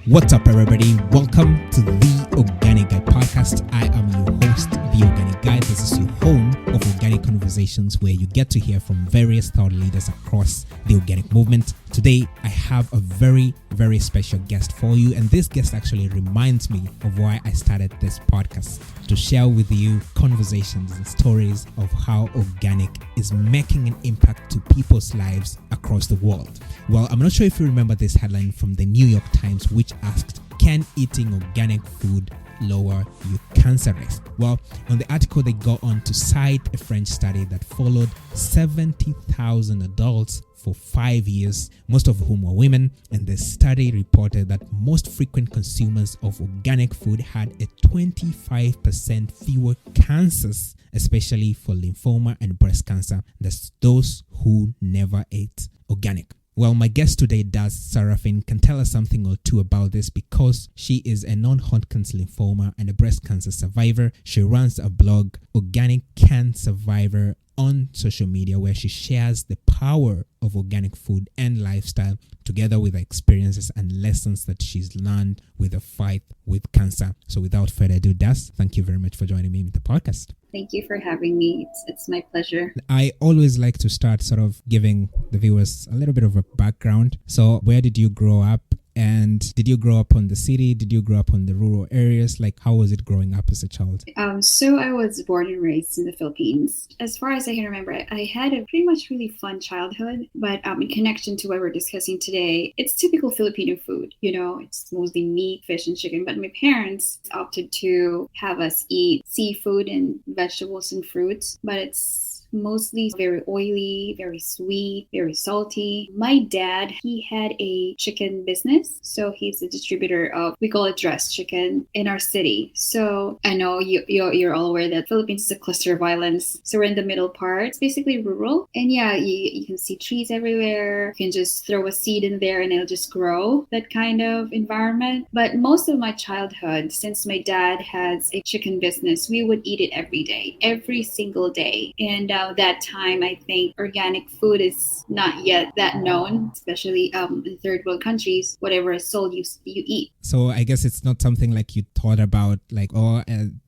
What's up, everybody? Welcome to the Organic Guy podcast. I am your host, the Organic Guy. This is your home of organic conversations where you get to hear from various thought leaders across the organic movement. Today, I have a very special guest for you, and this guest actually reminds me of why I started this podcast, to share with you conversations and stories of how organic is making an impact to people's lives across the world. Well, I'm not sure if you remember this headline from the New York Times, which asked, "Can eating organic food lower your cancer risk?" Well, on the article, they go on to cite a French study that followed 70,000 adults for 5 years, most of whom were women, and the study reported that most frequent consumers of organic food had a 25% fewer cancers, especially for lymphoma and breast cancer, than those who never ate organic. Well, my guest today, Sarafin, can tell us something or two about this because she is a non-Hodgkin's lymphoma and a breast cancer survivor. She runs a blog, Organic Can Survivor, on social media, where she shares the power of organic food and lifestyle together with her experiences and lessons that she's learned with the fight with cancer. So without further ado, Das, thank you very much for joining me in the podcast. Thank you for having me. It's my pleasure. I always like to start sort of giving the viewers a little bit of a background. So where did you grow up? And did you grow up on the city? Did you grow up on the rural areas? Like, how was it growing up as a child? So I was born and raised in the Philippines. As far as I can remember, I had a pretty much really fun childhood. But in connection to what we're discussing today, it's typical Filipino food. You know, it's mostly meat, fish, and chicken. But my parents opted to have us eat seafood and vegetables and fruits. But it's mostly very oily, very sweet, very salty. My dad, he had a chicken business. So he's a distributor of, we call it dressed chicken in our city. So I know you're all aware that Philippines is a cluster of islands. So we're in the middle part. It's basically rural. And yeah, you can see trees everywhere. You can just throw a seed in there and it'll just grow, that kind of environment. But most of my childhood, since my dad has a chicken business, we would eat it every day, every single day. And that time, I think organic food is not yet that known, especially in third world countries. Whatever is sold, you eat. So I guess it's not something like you thought about, like,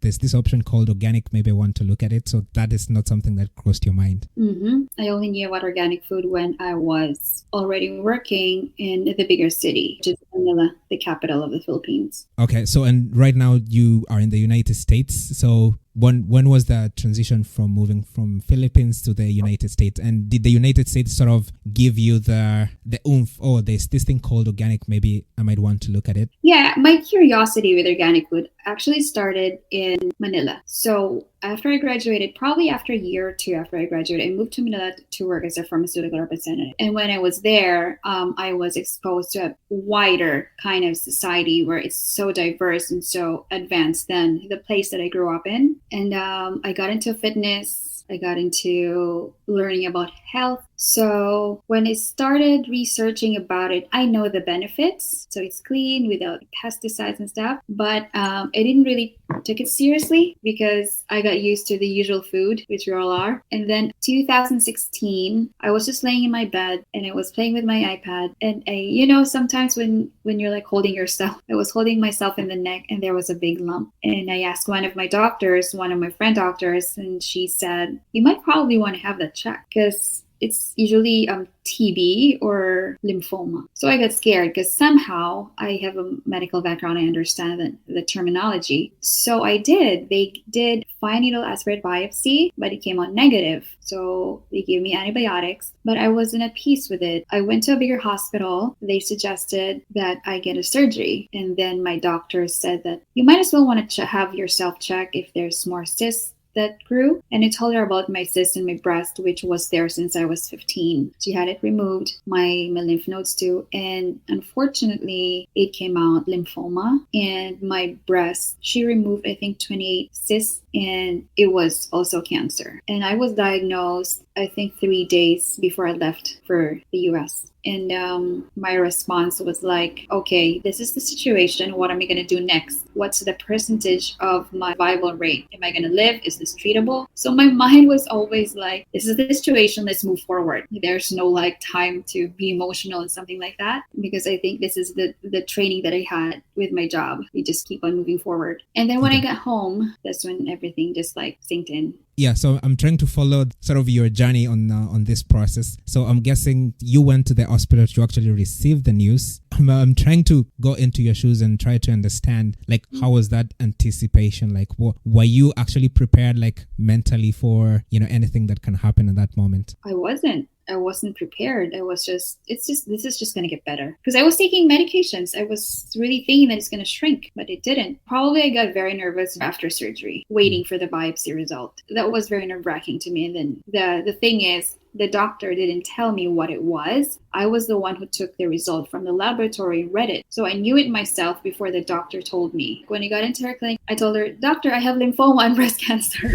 there's this option called organic, maybe I want to look at it. So that is not something that crossed your mind. Mm-hmm. I only knew about organic food when I was already working in the bigger city, which is Manila, the capital of the Philippines. Okay, so and right now you are in the United States. So when was the transition from moving from Philippines to the United States? And did the United States sort of give you the oomph? Oh, there's this thing called organic. Maybe I might want to look at it. Yeah, my curiosity with organic food actually started in Manila. So after I graduated, probably after a year or two after I graduated, I moved to Manila to work as a pharmaceutical representative. And when I was there, I was exposed to a wider kind of society where it's so diverse and so advanced than the place that I grew up in. And I got into fitness. I got into learning about health. So when I started researching about it, I know the benefits. So it's clean without pesticides and stuff. But I didn't really take it seriously because I got used to the usual food, which we all are. And then 2016, I was just laying in my bed and I was playing with my iPad. And sometimes when you're like holding yourself, I was holding myself in the neck and there was a big lump. And I asked one of my friend doctors, and she said, "You might probably want to have that checked because it's usually TB or lymphoma." So I got scared because somehow I have a medical background. I understand the terminology. So I did. They did fine needle aspirate biopsy, but it came out negative. So they gave me antibiotics, but I wasn't at peace with it. I went to a bigger hospital. They suggested that I get a surgery. And then my doctor said that you might as well want to have yourself check if there's more cysts that grew. And I told her about my cyst in my breast, which was there since I was 15. She had it removed, my lymph nodes too. And unfortunately, it came out lymphoma. And my breast, she removed, I think, 28 cysts and it was also cancer. And I was diagnosed, I think, 3 days before I left for the US. And my response was like, okay, this is the situation. What am I going to do next? What's the percentage of my survival rate? Am I going to live? Is this treatable? So my mind was always like, this is the situation. Let's move forward. There's no like time to be emotional and something like that, because I think this is the training that I had with my job. We just keep on moving forward. And then when I got home, that's when everything just like sinked in. Yeah, so I'm trying to follow sort of your journey on this process. So I'm guessing you went to the hospital to actually receive the news. I'm trying to go into your shoes and try to understand, like, how was that anticipation? Like, were you actually prepared, like, mentally for, anything that can happen at that moment? I wasn't prepared. This is just going to get better. Because I was taking medications. I was really thinking that it's going to shrink, but it didn't. Probably I got very nervous after surgery, waiting for the biopsy result. That was very nerve-wracking to me. And then the thing is, the doctor didn't tell me what it was. I was the one who took the result from the laboratory and read it. So I knew it myself before the doctor told me. When I got into her clinic, I told her, "Doctor, I have lymphoma and breast cancer."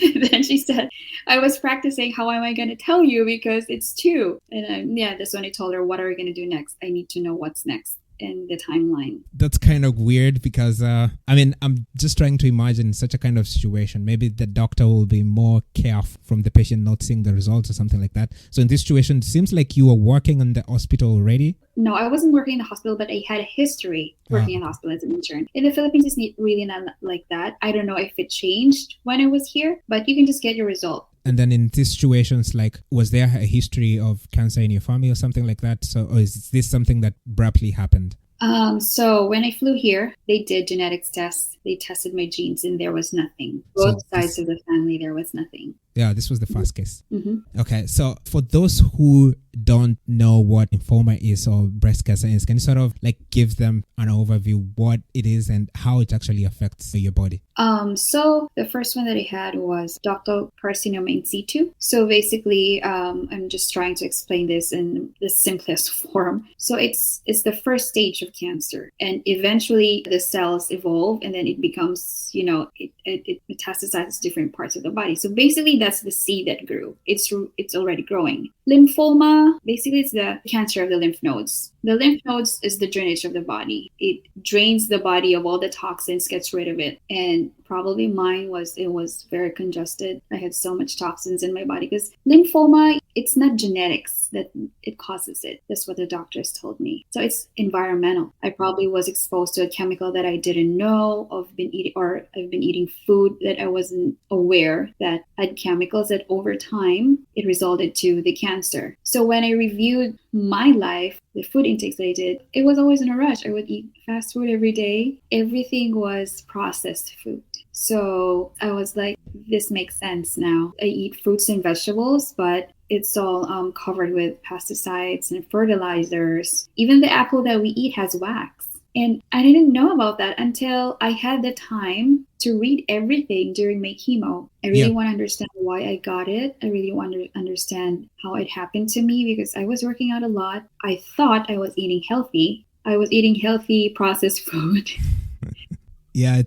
Then she said, I was practicing, how am I going to tell you, because it's two. And that's when I told her, what are we going to do next? I need to know what's next in the timeline. That's kind of weird because, I'm just trying to imagine such a kind of situation. Maybe the doctor will be more careful from the patient not seeing the results or something like that. So in this situation, it seems like you were working in the hospital already. No, I wasn't working in the hospital, but I had a history working in the hospital as an intern. In the Philippines, it's really not like that. I don't know if it changed when I was here, but you can just get your result. And then in these situations, like, was there a history of cancer in your family or something like that? So, or is this something that abruptly happened? So when I flew here, they did genetics tests. They tested my genes and there was nothing. Both sides of the family, there was nothing. Yeah, this was the first case. Mm-hmm. Okay, so for those who don't know what lymphoma is or breast cancer is, can you sort of like give them an overview what it is and how it actually affects your body? So the first one that I had was ductal carcinoma in situ. So basically, I'm just trying to explain this in the simplest form. So it's the first stage of cancer, and eventually the cells evolve, and then it becomes, it metastasizes different parts of the body. So basically, that's the seed that grew. It's already growing. Lymphoma, basically, it's the cancer of the lymph nodes. The lymph nodes is the drainage of the body. It drains the body of all the toxins, gets rid of it. And probably mine was very congested. I had so much toxins in my body because lymphoma, it's not genetics that it causes it. That's what the doctors told me. So it's environmental. I probably was exposed to a chemical that I didn't know. I've been eating food that I wasn't aware that had chemicals that over time it resulted to the cancer. So when I reviewed my life, the food intakes that I did, it was always in a rush. I would eat fast food every day. Everything was processed food. So I was like, this makes sense now. I eat fruits and vegetables, but it's all covered with pesticides and fertilizers. Even the apple that we eat has wax. And I didn't know about that until I had the time to read everything during my chemo. I really want to understand why I got it. I really want to understand how it happened to me because I was working out a lot. I thought I was eating healthy. I was eating healthy processed food. Yeah,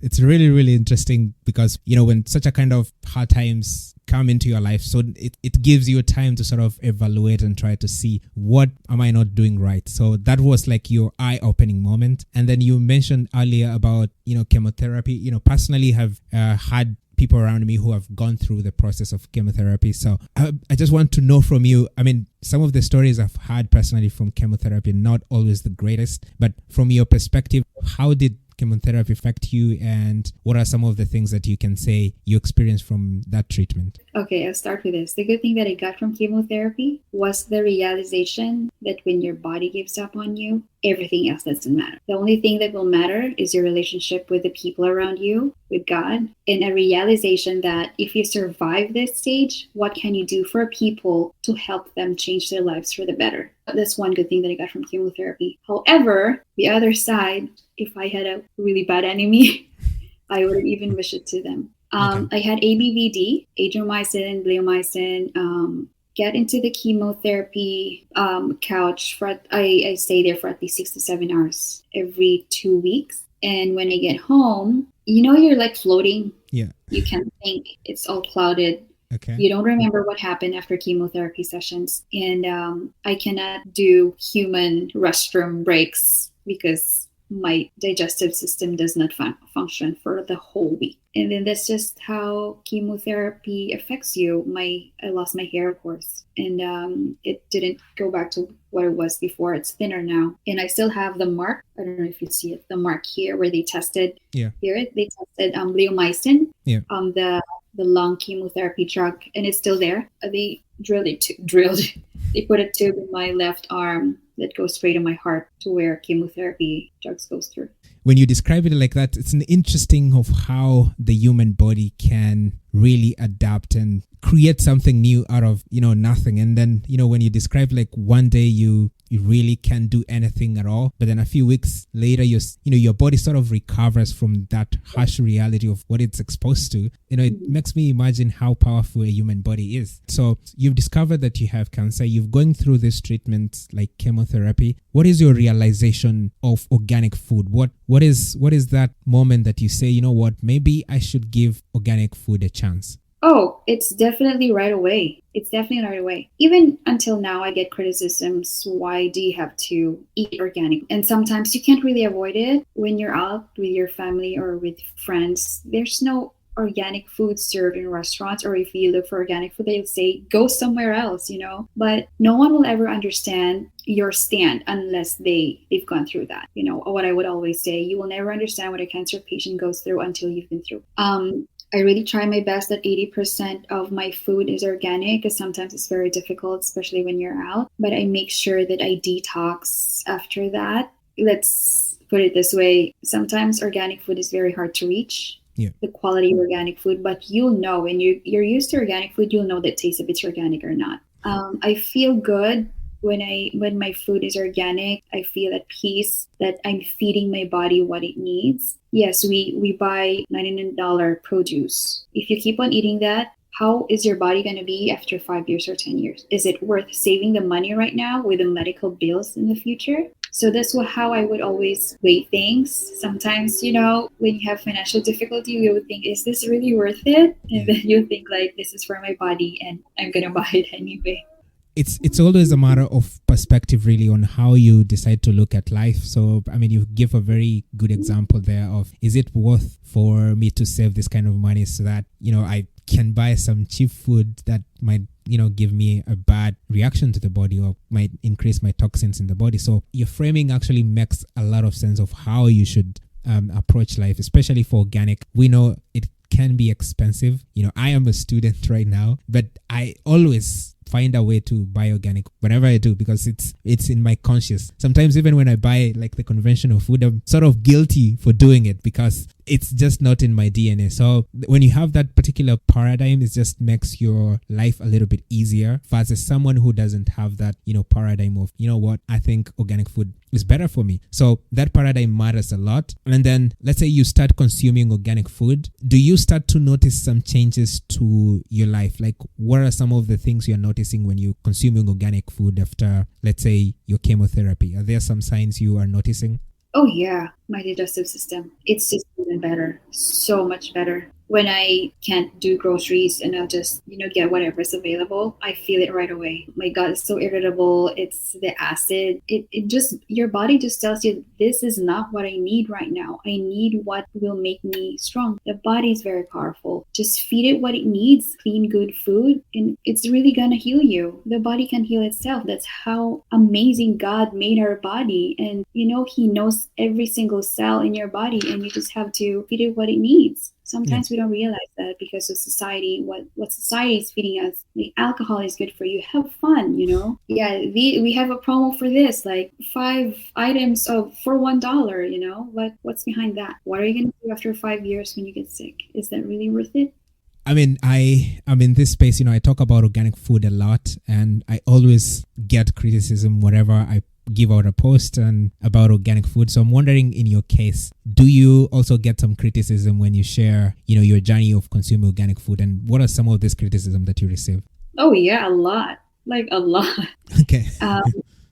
it's really, really interesting because, when such a kind of hard times come into your life, so it gives you time to sort of evaluate and try to see what am I not doing right. So that was like your eye-opening moment. And then you mentioned earlier about, chemotherapy. Personally have had people around me who have gone through the process of chemotherapy. So I just want to know from you, some of the stories I've had personally from chemotherapy, not always the greatest, but from your perspective, how did chemotherapy affect you and what are some of the things that you can say you experienced from that treatment? Okay, I'll start with this. The good thing that I got from chemotherapy was the realization that when your body gives up on you, everything else doesn't matter. The only thing that will matter is your relationship with the people around you, with God, and a realization that if you survive this stage, what can you do for people to help them change their lives for the better? That's one good thing that I got from chemotherapy. However, the other side, if I had a really bad enemy, I would even wish it to them. I had ABVD, adriamycin, bleomycin, get into the chemotherapy couch. I stay there for at least 6 to 7 hours every 2 weeks. And when I get home, you're like floating Yeah. You can think, it's all clouded. Okay. You don't remember what happened after chemotherapy sessions. And I cannot do human restroom breaks because my digestive system does not function for the whole week. And then that's just how chemotherapy affects you. I lost my hair, of course, and it didn't go back to what it was before. It's thinner now, and I still have the mark. I don't know if you see it, the mark here where they tested. Yeah. Here they tested bleomycin. Yeah. The lung chemotherapy drug, and it's still there. They drilled. They put a tube in my left arm that goes straight to my heart to where chemotherapy drugs goes through. When you describe it like that, it's an interesting of how the human body can really adapt and create something new out of, nothing. And then, when you describe like one day you really can't do anything at all, but then a few weeks later, your body sort of recovers from that harsh reality of what it's exposed to. It makes me imagine how powerful a human body is. So you've discovered that you have cancer. You've gone through this treatment like chemotherapy. What is your realization of organic food? What is that moment that you say, you know what, maybe I should give organic food a chance? Oh, it's definitely right away. Even until now, I get criticisms. Why do you have to eat organic? And sometimes you can't really avoid it when you're out with your family or with friends. There's no organic food served in restaurants, or if you look for organic food, they'll say, go somewhere else, But no one will ever understand your stand unless they've gone through that. What I would always say, you will never understand what a cancer patient goes through until you've been through. I really try my best that 80% of my food is organic, because sometimes it's very difficult, especially when you're out. But I make sure that I detox after that. Let's put it this way. Sometimes organic food is very hard to reach. Yeah. The quality of organic food, but you'll know when you're used to organic food, you'll know the taste if it's organic or not. I feel good when my food is organic. I feel at peace that I'm feeding my body what it needs. Yes, we buy $99 produce. If you keep on eating that, how is your body going to be after 5 years or 10 years? Is it worth saving the money right now with the medical bills in the future? So that's how I would always weigh things. Sometimes, when you have financial difficulty, you would think, is this really worth it? And then you think like, this is for my body and I'm going to buy it anyway. It's always a matter of perspective, really, on how you decide to look at life. So, you give a very good example there of, is it worth for me to save this kind of money so that, I can buy some cheap food that might, give me a bad reaction to the body or might increase my toxins in the body. So your framing actually makes a lot of sense of how you should approach life, especially for organic. We know it can be expensive. I am a student right now, but I always find a way to buy organic whenever I do, because it's in my conscious. Sometimes even when I buy like the conventional food, I'm sort of guilty for doing it because it's just not in my DNA. So when you have that particular paradigm, it just makes your life a little bit easier versus someone who doesn't have that, paradigm of, what, I think organic food is better for me. So that paradigm matters a lot. And then let's say you start consuming organic food. Do you start to notice some changes to your life? Like, what are some of the things you're noticing when you're consuming organic food after, let's say, your chemotherapy? Are there some signs you are noticing? Oh yeah, my digestive system. It's just even better. So much better. When I can't do groceries and I'll just, get whatever's available, I feel it right away. My gut is so irritable. It's the acid. It just, your body just tells you, this is not what I need right now. I need what will make me strong. The body is very powerful. Just feed it what it needs, clean, good food, and it's really going to heal you. The body can heal itself. That's how amazing God made our body. And, He knows every single cell in your body, and you just have to feed it what it needs. Sometimes we don't realize that because of society, what society is feeding us. The alcohol is good for you. Have fun, Yeah, we have a promo for this, like 5 items for $1, But what's behind that? What are you going to do after 5 years when you get sick? Is that really worth it? I'm in this space, I talk about organic food a lot, and I always get criticism whenever I give out a post and about organic food. So I'm wondering, in your case, do you also get some criticism when you share, your journey of consuming organic food? And what are some of this criticism that you receive? Oh yeah, a lot. Like a lot. Okay.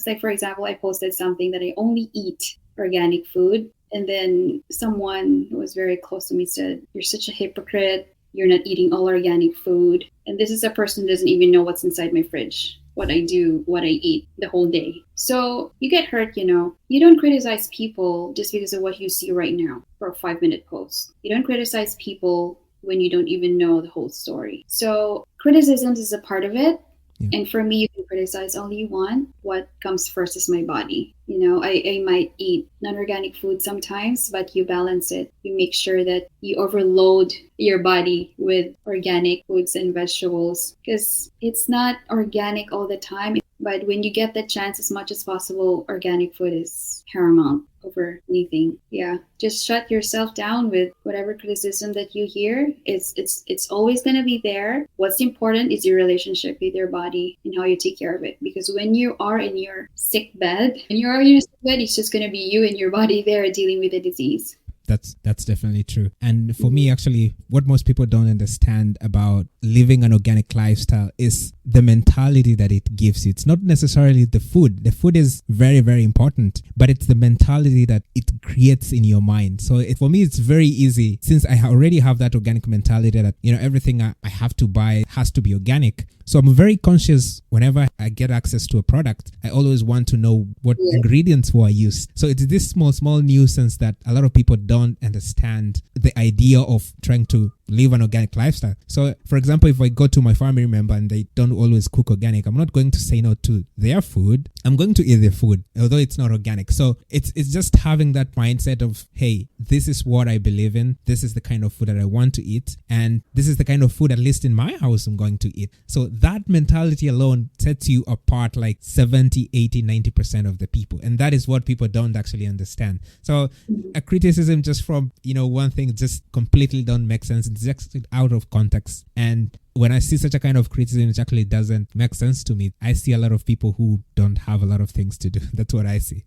Like for example, I posted something that I only eat organic food, And then someone who was very close to me said, "You're such a hypocrite. You're not eating all organic food." And this is a person who doesn't even know what's inside my fridge, what I do, what I eat the whole day. So you get hurt, you know. You don't criticize people just because of what you see right now for a 5-minute post. You don't criticize people when you don't even know the whole story. So criticism is a part of it. Yeah. And for me, you can criticize all you want. What comes first is my body. You know, I might eat non-organic food sometimes, but you balance it. You make sure that you overload your body with organic foods and vegetables, because it's not organic all the time. But when you get the chance, as much as possible, organic food is paramount over anything. Yeah, just shut yourself down with whatever criticism that you hear. It's always going to be there. What's important is your relationship with your body and how you take care of it. Because when you are in your sick bed, it's just going to be you and your body there dealing with the disease. That's definitely true. And for me, actually, what most people don't understand about living an organic lifestyle is the mentality that it gives you. It's not necessarily the food. The food is very, very important, but it's the mentality that it creates in your mind. So for me, it's very easy, since I already have that organic mentality that, you know, everything I have to buy has to be organic. So I'm very conscious whenever I get access to a product. I always want to know what ingredients were used. So it's this small nuisance that a lot of people don't understand, the idea of trying to live an organic lifestyle. So for example, if I go to my family member and they don't always cook organic, I'm not going to say no to their food. I'm going to eat their food, although it's not organic. So it's just having that mindset of, hey, this is what I believe in. This is the kind of food that I want to eat. And this is the kind of food, at least in my house, I'm going to eat. So that mentality alone sets you apart like 70, 80, 90% of the people. And that is what people don't actually understand. So a criticism just from, you know, one thing just completely don't make sense. It's just out of context. And when I see such a kind of criticism, it actually doesn't make sense to me. I see a lot of people who don't have a lot of things to do. That's what I see.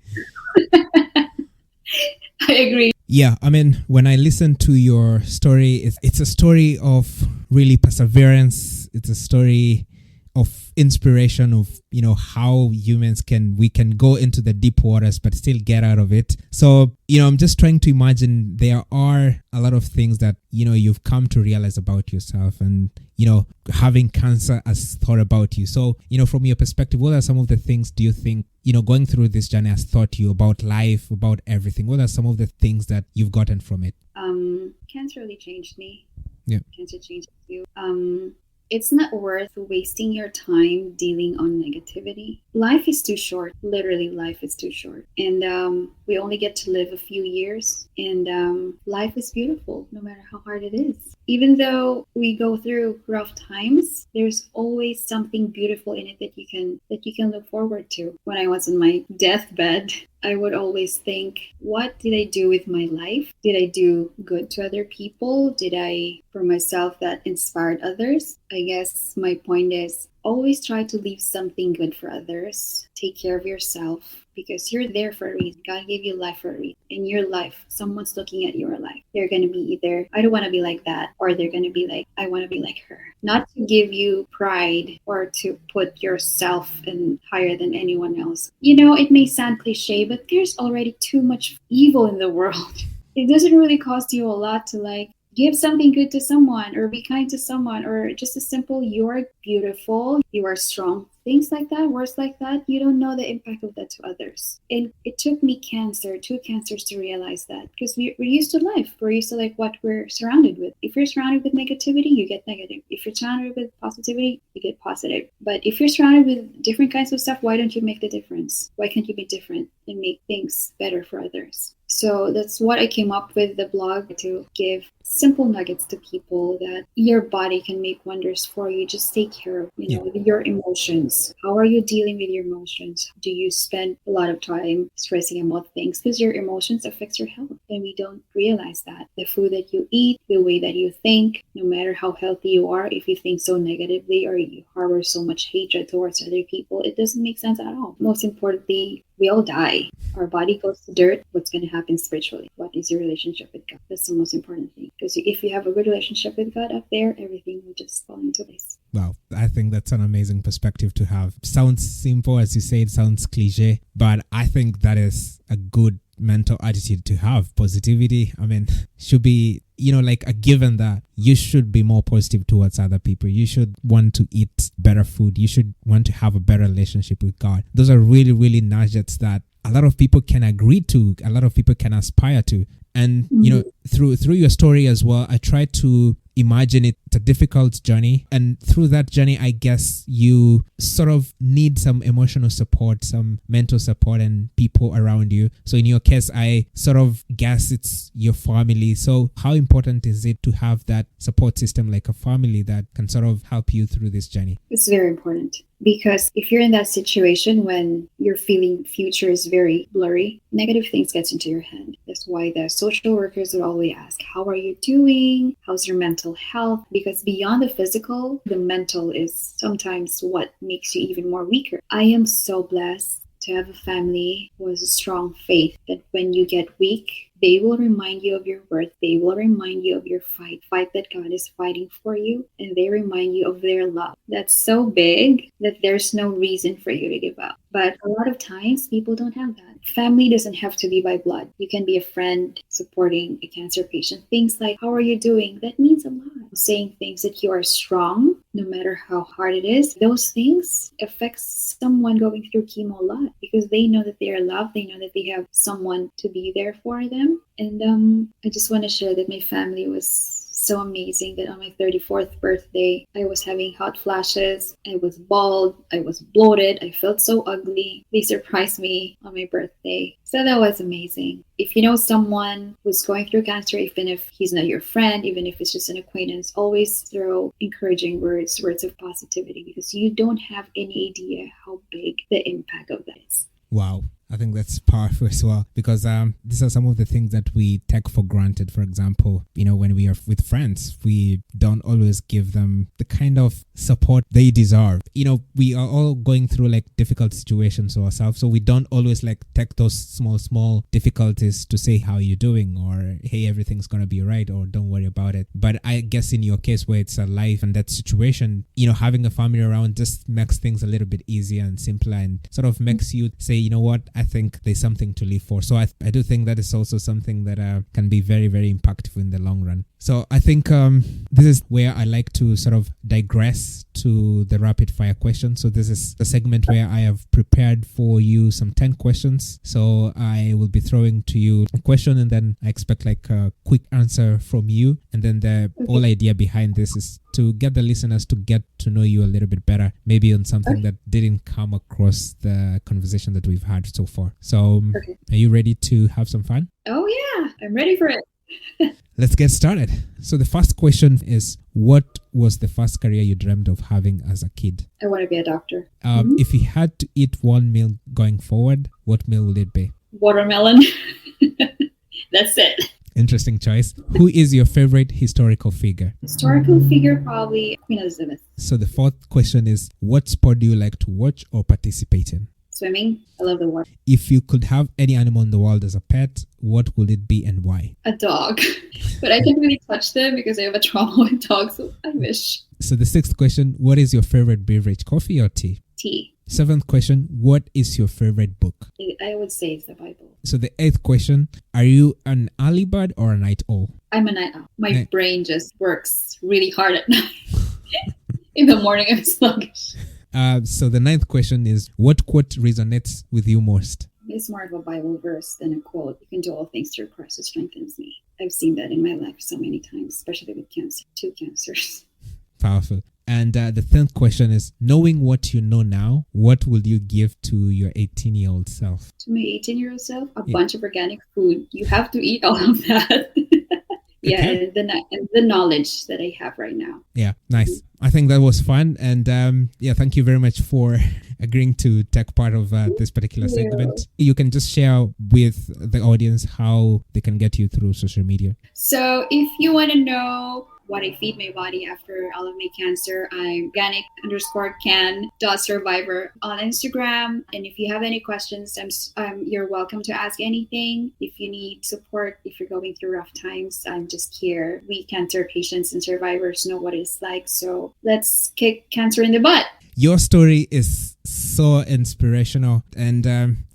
I agree. Yeah, I mean, when I listen to your story, it's a story of really perseverance. It's a story of inspiration of, you know, how humans we can go into the deep waters but still get out of it. So, you know, I'm just trying to imagine there are a lot of things that, you know, you've come to realize about yourself, and, you know, having cancer has thought about you. So, you know, from your perspective, what are some of the things do you think, you know, going through this journey has taught you about life, about everything? What are some of the things that you've gotten from it? Cancer really changed me. Yeah. Cancer changed you. It's not worth wasting your time dealing on negativity. Life is too short. Literally, life is too short. And we only get to live a few years. And life is beautiful, no matter how hard it is. Even though we go through rough times, there's always something beautiful in it that you can look forward to. When I was in my deathbed, I would always think, what did I do with my life? Did I do good to other people? Did I, for myself, that inspired others? I guess my point is, always try to leave something good for others. Take care of yourself, because you're there for a reason. God gave you life for a reason. In your life, someone's looking at your life. They're going to be either, I don't want to be like that, or they're going to be like, I want to be like her. Not to give you pride or to put yourself in higher than anyone else. You know, it may sound cliche, but there's already too much evil in the world. It doesn't really cost you a lot to like give something good to someone, or be kind to someone, or just a simple, you're beautiful, you are strong. Things like that, words like that, you don't know the impact of that to others. And it took me two cancers to realize that, because we're used to life. We're used to like what we're surrounded with. If you're surrounded with negativity, you get negative. If you're surrounded with positivity, you get positive. But if you're surrounded with different kinds of stuff, why don't you make the difference? Why can't you be different and make things better for others? So that's what I came up with the blog, to give simple nuggets to people that your body can make wonders for you. Just take care of, your emotions. How are you dealing with your emotions? Do you spend a lot of time stressing about things? Because your emotions affect your health, and we don't realize that. The food that you eat, the way that you think, no matter how healthy you are, if you think so negatively or you harbor so much hatred towards other people, it doesn't make sense at all. Most importantly, we all die. Our body goes to dirt. What's going to happen spiritually? What is your relationship with God? That's the most important thing. Because if you have a good relationship with God up there, everything will just fall into place. Wow, I think that's an amazing perspective to have. Sounds simple, as you say, it sounds cliche, but I think that is a good mental attitude to have. Positivity, I mean, should be, like a given that you should be more positive towards other people. You should want to eat better food. You should want to have a better relationship with God. Those are really, really nuggets that a lot of people can agree to, a lot of people can aspire to. And, through your story as well, I try to imagine it's a difficult journey. And through that journey, I guess you sort of need some emotional support, some mental support and people around you. So in your case, I sort of guess it's your family. So how important is it to have that support system, like a family that can sort of help you through this journey? It's very important. Because if you're in that situation when you're feeling future is very blurry, negative things gets into your head. That's why the social workers would always ask, how are you doing? How's your mental health? Because beyond the physical, the mental is sometimes what makes you even more weaker. I am so blessed to have a family who has a strong faith that when you get weak, they will remind you of your worth. They will remind you of your fight that God is fighting for you. And they remind you of their love. That's so big that there's no reason for you to give up. But a lot of times, people don't have that. Family doesn't have to be by blood. You can be a friend supporting a cancer patient. Things like, how are you doing? That means a lot. Saying things that you are strong, no matter how hard it is. Those things affect someone going through chemo a lot because they know that they are loved. They know that they have someone to be there for them. And I just want to share that my family was so amazing that on my 34th birthday, I was having hot flashes. I was bald. I was bloated. I felt so ugly. They surprised me on my birthday. So that was amazing. If you know someone who's going through cancer, even if he's not your friend, even if it's just an acquaintance, always throw encouraging words of positivity because you don't have any idea how big the impact of that is. Wow. I think that's powerful as well because these are some of the things that we take for granted. For example, when we are with friends, we don't always give them the kind of support they deserve. We are all going through like difficult situations ourselves. So we don't always like take those small difficulties to say how you're doing or, hey, everything's going to be right or don't worry about it. But I guess in your case where it's a life and that situation, having a family around just makes things a little bit easier and simpler and sort of makes you say, you know what? I think there's something to live for. So I do think that is also something that can be very, very impactful in the long run. So I think this is where I like to sort of digress to the rapid fire question. So this is a segment where I have prepared for you some 10 questions. So I will be throwing to you a question and then I expect like a quick answer from you. And then the whole idea behind this is to get the listeners to get to know you a little bit better, maybe on something that didn't come across the conversation that we've had so far. So Are you ready to have some fun? Oh yeah, I'm ready for it. Let's get started. So the first question is, what was the first career you dreamed of having as a kid? I want to be a doctor. If you had to eat one meal going forward, what meal would it be? Watermelon. That's it. Interesting choice. Who is your favorite historical figure? Historical figure, probably Queen Elizabeth. So the fourth question is, what sport do you like to watch or participate in? Swimming. I love the water. If you could have any animal in the world as a pet, what would it be and why? A dog. But I can't really touch them because I have a trauma with dogs, so I wish. So the sixth question, what is your favorite beverage, coffee or tea? Tea. Seventh question, what is your favorite book? I would say it's the Bible. So the eighth question, are you an early bird or a night owl? I'm a night owl. My brain just works really hard at night. In the morning, I'm sluggish. So the ninth question is, what quote resonates with you most? It's more of a Bible verse than a quote. You can do all things through Christ who strengthens me. I've seen that in my life so many times, especially with cancer, 2 cancers. Powerful. And the 10th question is, knowing what you know now, what will you give to your 18-year-old self? To my 18-year-old self, a bunch of organic food. You have to eat all of that. Yeah, okay. and the knowledge that I have right now. Yeah, nice. I think that was fun. And thank you very much for agreeing to take part of this particular segment. You can just share with the audience how they can get you through social media. So if you want to know what I feed my body after all of my cancer, I'm organic_can.survivor on Instagram. And if you have any questions, you're welcome to ask anything. If you need support, if you're going through rough times, I'm just here. We cancer patients and survivors know what it's like. So let's kick cancer in the butt. Your story is so inspirational. And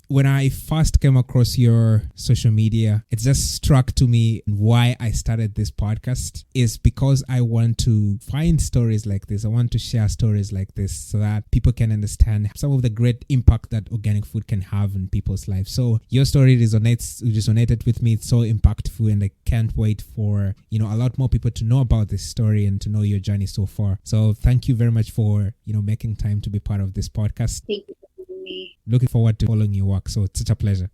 when I first came across your social media, it just struck to me why I started this podcast is because I want to find stories like this. I want to share stories like this so that people can understand some of the great impact that organic food can have in people's lives. So your story resonated with me. It's so impactful, and I can't wait for, a lot more people to know about this story and to know your journey so far. So thank you very much for, making time to be part of this podcast. Thank you for having me. Looking forward to following your work. So it's such a pleasure.